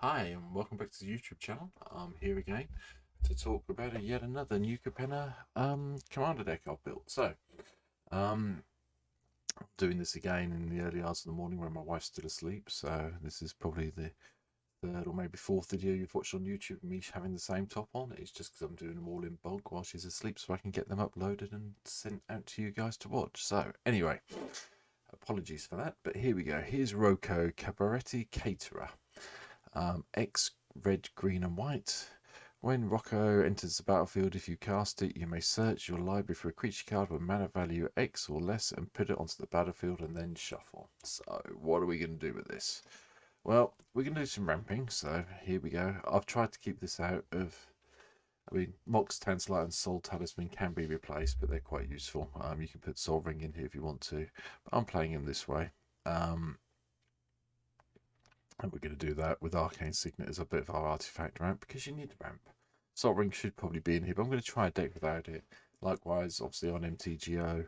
Hi, and welcome back to the YouTube channel. I'm here again to talk about yet another new Capenna commander deck I've built. I'm doing this again in the early hours of the morning when my wife's still asleep. So this is probably the third or maybe fourth video you've watched on YouTube of me having the same top on. It's just because I'm doing them all in bulk while she's asleep so I can get them uploaded and sent out to you guys to watch. So anyway, apologies for that, but here we go. Here's Rocco, Cabaretti Caterer. X, red, green, and white. When Rocco enters the battlefield, if you cast it, you may search your library for a creature card with mana value X or less and put it onto the battlefield and then shuffle. So, what are we going to do with this? Well, we're going to do some ramping, so here we go. I've tried to keep this out of... Mox, Tanzlite, and Soul Talisman can be replaced, but they're quite useful. You can put Soul Ring in here if you want to, but I'm playing them this way. And we're going to do that with Arcane Signet as a bit of our artifact ramp because you need the ramp. Soul Ring should probably be in here, but I'm going to try a deck without it. Likewise, obviously on MTGO,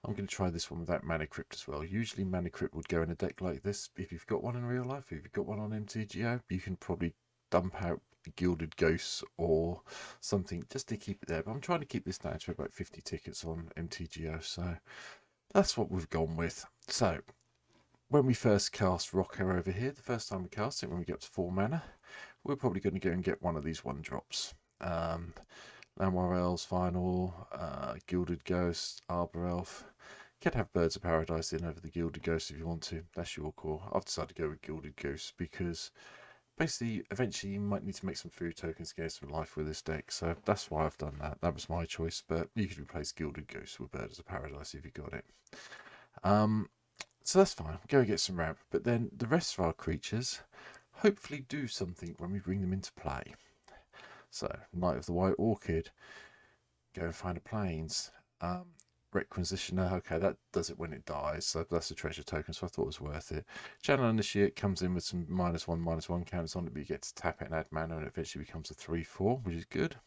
I'm going to try this one without Mana Crypt as well. Usually Mana Crypt would go in a deck like this. If you've got one in real life, if you've got one on MTGO, you can probably dump out Gilded Ghosts or something just to keep it there. But I'm trying to keep this down to about 50 tickets on MTGO, so that's what we've gone with. So when we first cast Rocco over here, the first time we cast it, when we get up to 4 mana, we're probably going to go and get one of these 1-drops. Llanowar Elves Final, Gilded Ghost, Arbor Elf. You can have Birds of Paradise in over the Gilded Ghost if you want to. That's your call. I've decided to go with Gilded Ghost because basically, eventually, you might need to make some food tokens to get some life with this deck. So that's why I've done that. That was my choice. But you could replace Gilded Ghost with Birds of Paradise if you got it. So that's fine, go and get some ramp, but then the rest of our creatures hopefully do something when we bring them into play. So, Knight of the White Orchid, go and find a plains. Requisitioner, okay, that does it when it dies, so that's a treasure token, so I thought it was worth it. Channel Initiate comes in with some -1/-1 counters on it, but you get to tap it and add mana, and it eventually becomes a 3/4, which is good.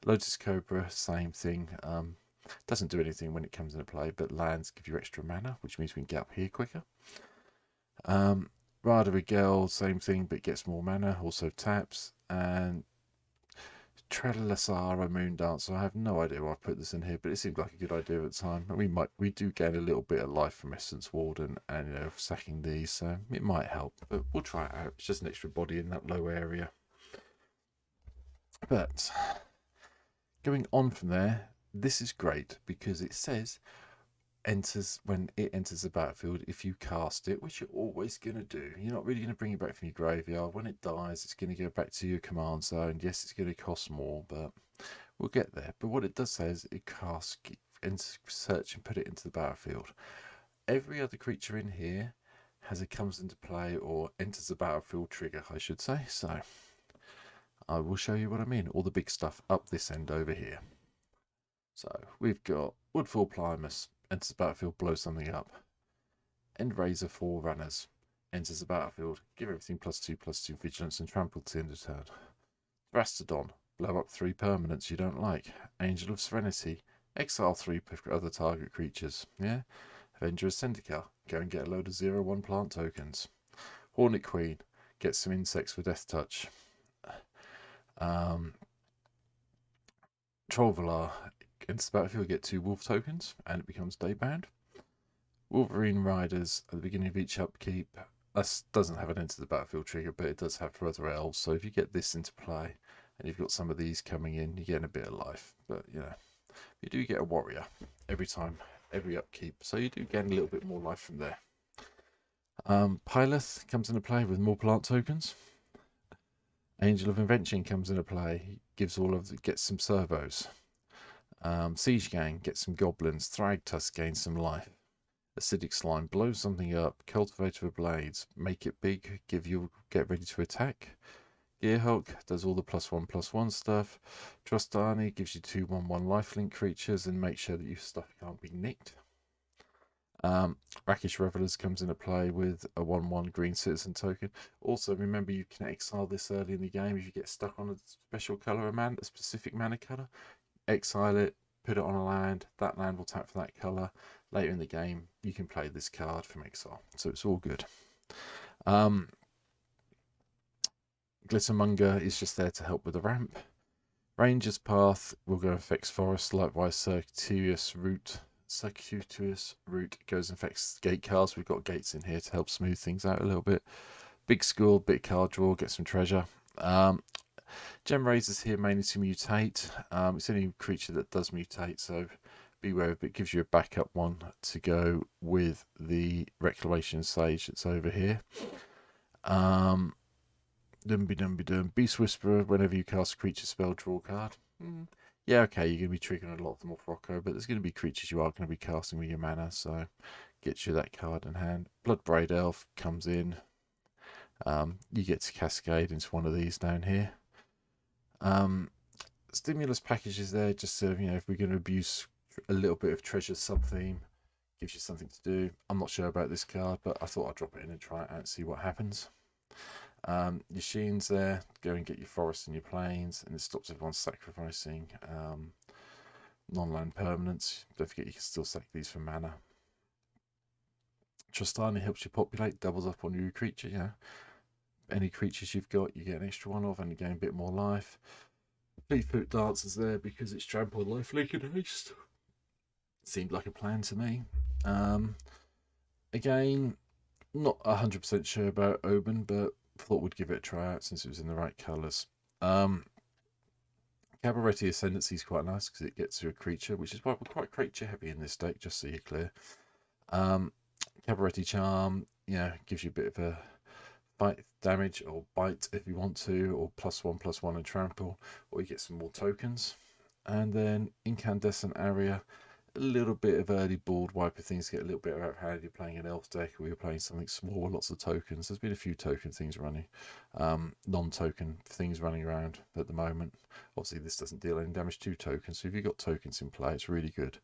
Lotus Cobra, same thing. Doesn't do anything when it comes into play, but lands give you extra mana, which means we can get up here quicker. Rada Rigel, same thing, but gets more mana, also taps. And Trellasara Moon Dancer, I have no idea why I put this in here, but it seemed like a good idea at the time. And we do gain a little bit of life from Essence Warden and sacking these, so it might help. But we'll try it out. It's just an extra body in that low area. But going on from there, this is great because it says when it enters the battlefield if you cast it, which you're always going to do. You're not really going to bring it back from your graveyard. When it dies, it's going to go back to your command zone. Yes, it's going to cost more, but we'll get there. But what it does say is it casts and search and put it into the battlefield. Every other creature in here has a comes into play or enters the battlefield trigger, I should say. So I will show you what I mean. All the big stuff up this end over here. So we've got Woodfall Primus, enters the battlefield, blow something up. Endrazor Forerunners, enters the battlefield, give everything +2/+2 vigilance and trample to end of turn. Thrastodon, blow up 3 permanents you don't like. Angel of Serenity, exile 3 other target creatures. Yeah? Avenger of Zendikar, go and get a load of 0/1 plant tokens. Hornet Queen, get some insects for Death Touch. Trollvalar, enters the battlefield, get 2 wolf tokens, and it becomes daybound. Wolverine Riders, at the beginning of each upkeep, this doesn't have an enter the battlefield trigger, but it does have for other elves. So if you get this into play, and you've got some of these coming in, you're getting a bit of life. But, you do get a warrior every time, every upkeep. So you do gain a little bit more life from there. Pyleth comes into play with more plant tokens. Angel of Invention comes into play, gets some servos. Siege Gang gets some goblins. Thragtusk gains some life. Acidic Slime, blow something up. Cultivator of Blades, make it big, get ready to attack. Gearhulk does all the +1/+1 stuff. Trostani gives you 2/1/1 lifelink creatures and make sure that your stuff can't be nicked. Rakish Revelers comes into play with a 1/1 green citizen token. Also, remember you can exile this early in the game if you get stuck on a special colour of mana, a specific mana colour. Exile it, put it on a land, that land will tap for that colour. Later in the game, you can play this card from exile. So it's all good. Glittermonger is just there to help with the ramp. Ranger's Path will go and affects Forest, likewise Circuitous Route goes and affects gate cars. We've got gates in here to help smooth things out a little bit. Big School, bit card draw, get some treasure. Gem Razor's here mainly to mutate. It's the only creature that does mutate, so beware of it. It gives you a backup one to go with the Reclamation Sage that's over here. Beast Whisperer, whenever you cast a creature spell, draw a card. Yeah, okay, you're going to be triggering a lot of them off Rocco, but there's going to be creatures you are going to be casting with your mana, so get you that card in hand. Bloodbraid Elf comes in. You get to cascade into one of these down here. Stimulus package is there just so, if we're going to abuse a little bit of treasure sub-theme, gives you something to do. I'm not sure about this card, but I thought I'd drop it in and try it out and see what happens. Your Sheen's there, go and get your forests and your plains, and it stops everyone sacrificing non-land permanents. Don't forget you can still sack these for mana. Trostani helps you populate, doubles up on your creature, Any creatures you've got, you get an extra one of, and you gain a bit more life. Fleetfoot Dancer's there because it's trample, life, link, and haste. Seemed like a plan to me. Again, not 100% sure about Oban, but thought we'd give it a try out since it was in the right colours. Cabaretti Ascendancy is quite nice because it gets you a creature, which is why we're quite creature heavy in this deck, just so you're clear. Cabaretti Charm, gives you a bit of a bite damage or bite if you want to, or +1/+1 and trample, or you get some more tokens. And then Incandescent Area, a little bit of early board wiper things, get a little bit out of hand. You're playing an elf deck or you're playing something small with lots of tokens. There's been a few token things running, non-token things running around at the moment. Obviously this doesn't deal any damage to tokens, so if you've got tokens in play, it's really good,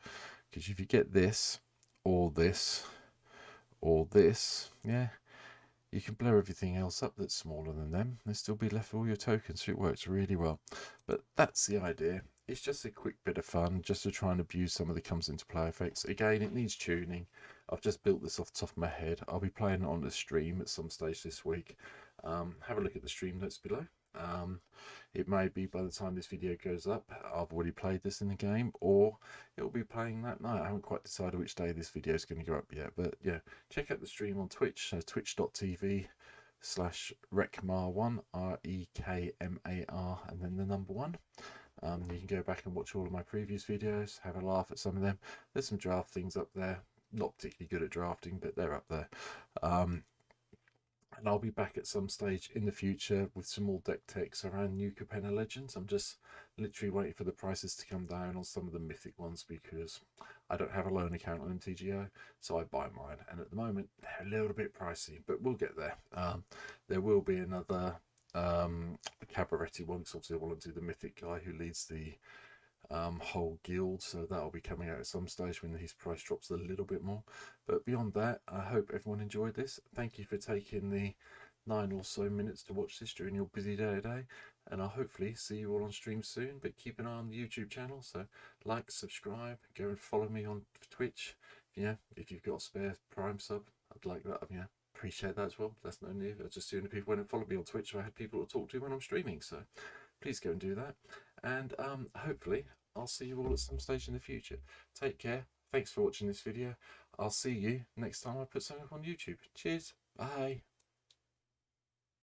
because if you get this or this or this, you can blow everything else up that's smaller than them and still be left with all your tokens, so it works really well. But that's the idea. It's just a quick bit of fun, just to try and abuse some of the comes into play effects. Again, it needs tuning. I've just built this off the top of my head. I'll be playing it on the stream at some stage this week. Have a look at the stream notes below. It may be by the time this video goes up, I've already played this in the game, or it'll be playing that night. I haven't quite decided which day this video is going to go up yet, but check out the stream on Twitch, twitch.tv/Rekmar1, REKMAR, and then the number 1. You can go back and watch all of my previous videos, have a laugh at some of them. There's some draft things up there, not particularly good at drafting, but they're up there. And I'll be back at some stage in the future with some more deck techs around New Capenna Legends. I'm just literally waiting for the prices to come down on some of the mythic ones, because I don't have a loan account on MTGO, so I buy mine, and at the moment they're a little bit pricey, but we'll get there. There will be another Cabaretti one, because obviously I want to do the mythic guy who leads the whole guild, so that'll be coming out at some stage when his price drops a little bit more. But beyond that, I hope everyone enjoyed this. Thank you for taking the 9 or so minutes to watch this during your busy day today, and I'll hopefully see you all on stream soon. But keep an eye on the YouTube channel, so like, subscribe, go and follow me on Twitch. If you've got a spare Prime sub, I'd like that. Appreciate that as well. That's no new. I just sooner people went and followed me on Twitch, so I had people to talk to when I'm streaming. So please go and do that, and hopefully I'll see you all at some stage in the future. Take care. Thanks for watching this video. I'll see you next time I put something up on YouTube. Cheers. Bye.